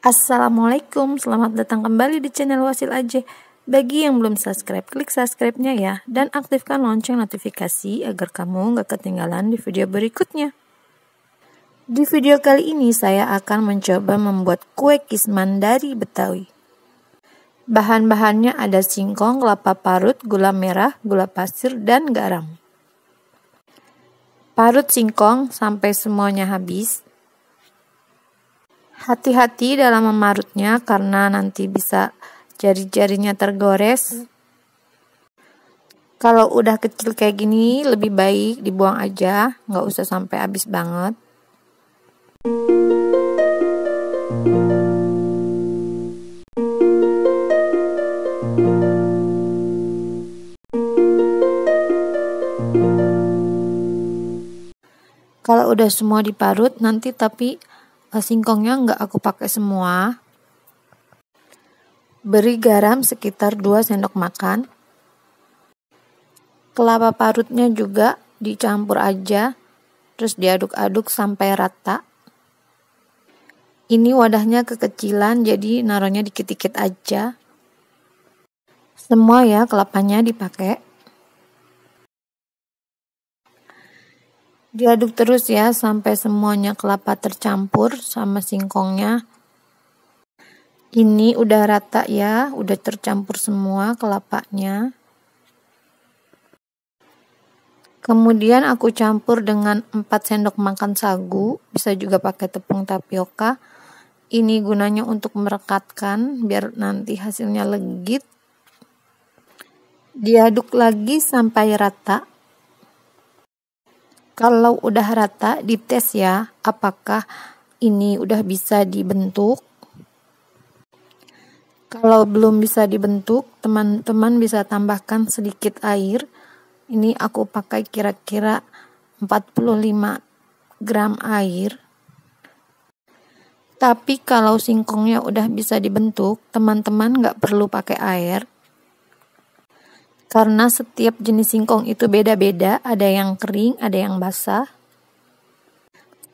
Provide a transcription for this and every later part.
Assalamualaikum, selamat datang kembali di channel Wasil Aja. Bagi yang belum subscribe, klik subscribe-nya ya, dan aktifkan lonceng notifikasi agar kamu gak ketinggalan di video berikutnya. Di video kali ini saya akan mencoba membuat kue kisman dari Betawi. Bahan-bahannya ada singkong, kelapa parut, gula merah, gula pasir, dan garam. Parut singkong sampai semuanya habis. Hati-hati dalam memarutnya karena nanti bisa jari-jarinya tergores. Kalau udah kecil kayak gini lebih baik dibuang aja, nggak usah sampai habis banget. Kalau udah semua diparut nanti tapi singkongnya nggak aku pakai semua. Beri garam sekitar 2 sendok makan. Kelapa parutnya juga dicampur aja, terus diaduk-aduk sampai rata. Ini wadahnya kekecilan jadi naruhnya dikit-dikit aja. Semua ya kelapanya dipakai. Diaduk terus ya sampai semuanya kelapa tercampur sama singkongnya. Ini udah rata ya, udah tercampur semua kelapanya. Kemudian aku campur dengan 4 sendok makan sagu, bisa juga pakai tepung tapioka. Ini gunanya untuk merekatkan biar nanti hasilnya legit. Diaduk lagi sampai rata. Kalau udah rata, dites ya, apakah ini udah bisa dibentuk. Kalau belum bisa dibentuk, teman-teman bisa tambahkan sedikit air. Ini aku pakai kira-kira 45 gram air. Tapi kalau singkongnya udah bisa dibentuk, teman-teman nggak perlu pakai air. Karena setiap jenis singkong itu beda-beda, ada yang kering, ada yang basah.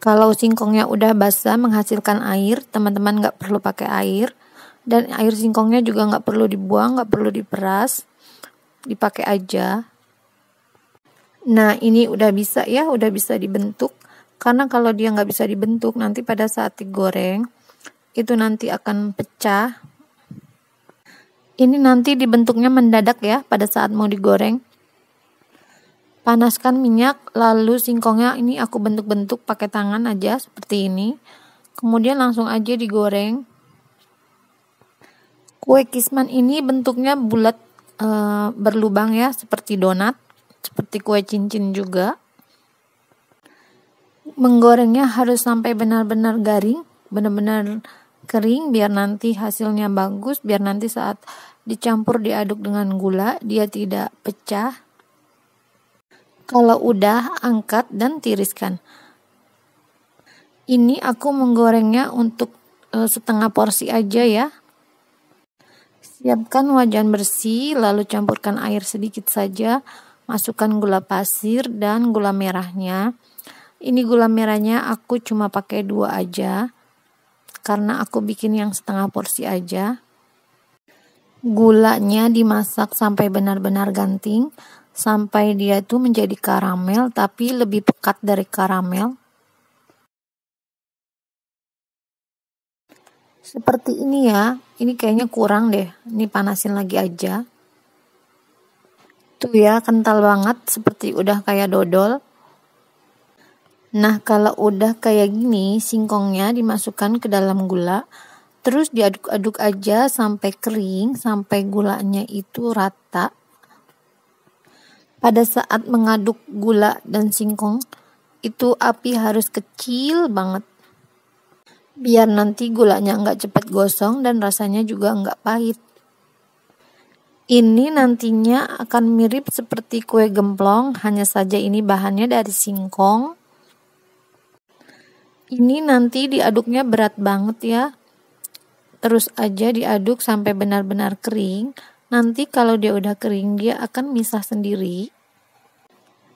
Kalau singkongnya udah basah menghasilkan air, teman-teman nggak perlu pakai air. Dan air singkongnya juga nggak perlu dibuang, nggak perlu diperas, dipakai aja. Nah ini udah bisa ya, udah bisa dibentuk. Karena kalau dia nggak bisa dibentuk, nanti pada saat digoreng, itu nanti akan pecah. Ini nanti dibentuknya mendadak ya pada saat mau digoreng. Panaskan minyak, lalu singkongnya ini aku bentuk-bentuk pakai tangan aja seperti ini. Kemudian langsung aja digoreng. Kue kisman ini bentuknya bulat berlubang ya, seperti donat, seperti kue cincin juga. Menggorengnya harus sampai benar-benar garing, benar-benar kering biar nanti hasilnya bagus, biar nanti saat dicampur diaduk dengan gula dia tidak pecah. Kalau udah angkat dan tiriskan. Ini aku menggorengnya untuk setengah porsi aja ya. Siapkan wajan bersih lalu campurkan air sedikit saja, masukkan gula pasir dan gula merahnya. Ini gula merahnya aku cuma pakai 2 aja. Karena aku bikin yang setengah porsi aja. Gulanya dimasak sampai benar-benar ganting, sampai dia tuh menjadi karamel tapi lebih pekat dari karamel. Seperti ini ya, ini kayaknya kurang deh, ini panasin lagi aja. Tuh ya, kental banget seperti udah kayak dodol. Nah kalau udah kayak gini, singkongnya dimasukkan ke dalam gula, terus diaduk-aduk aja sampai kering, sampai gulanya itu rata. Pada saat mengaduk gula dan singkong, itu api harus kecil banget. Biar nanti gulanya nggak cepat gosong dan rasanya juga nggak pahit. Ini nantinya akan mirip seperti kue gemplong, hanya saja ini bahannya dari singkong. Ini nanti diaduknya berat banget ya. Terus aja diaduk sampai benar-benar kering. Nanti kalau dia udah kering dia akan misah sendiri.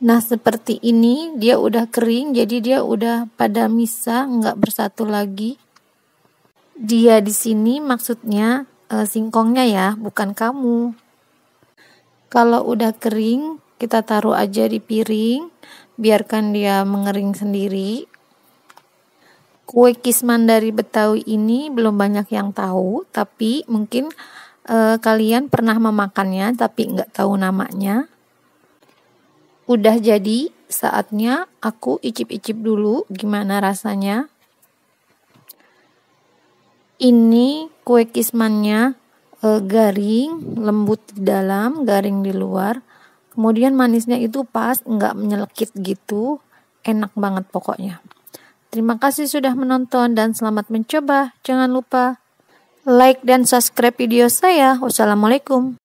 Nah seperti ini dia udah kering, jadi dia udah pada misah, nggak bersatu lagi. Dia di sini maksudnya singkongnya ya, bukan kamu. Kalau udah kering, kita taruh aja di piring, biarkan dia mengering sendiri. Kue Kisman dari Betawi ini belum banyak yang tahu, tapi mungkin kalian pernah memakannya tapi nggak tahu namanya. Udah jadi, saatnya aku icip-icip dulu gimana rasanya. Ini kue Kismannya garing, lembut di dalam, garing di luar. Kemudian manisnya itu pas, nggak menyelekit gitu. Enak banget pokoknya. Terima kasih sudah menonton dan selamat mencoba. Jangan lupa like dan subscribe video saya. Wassalamualaikum.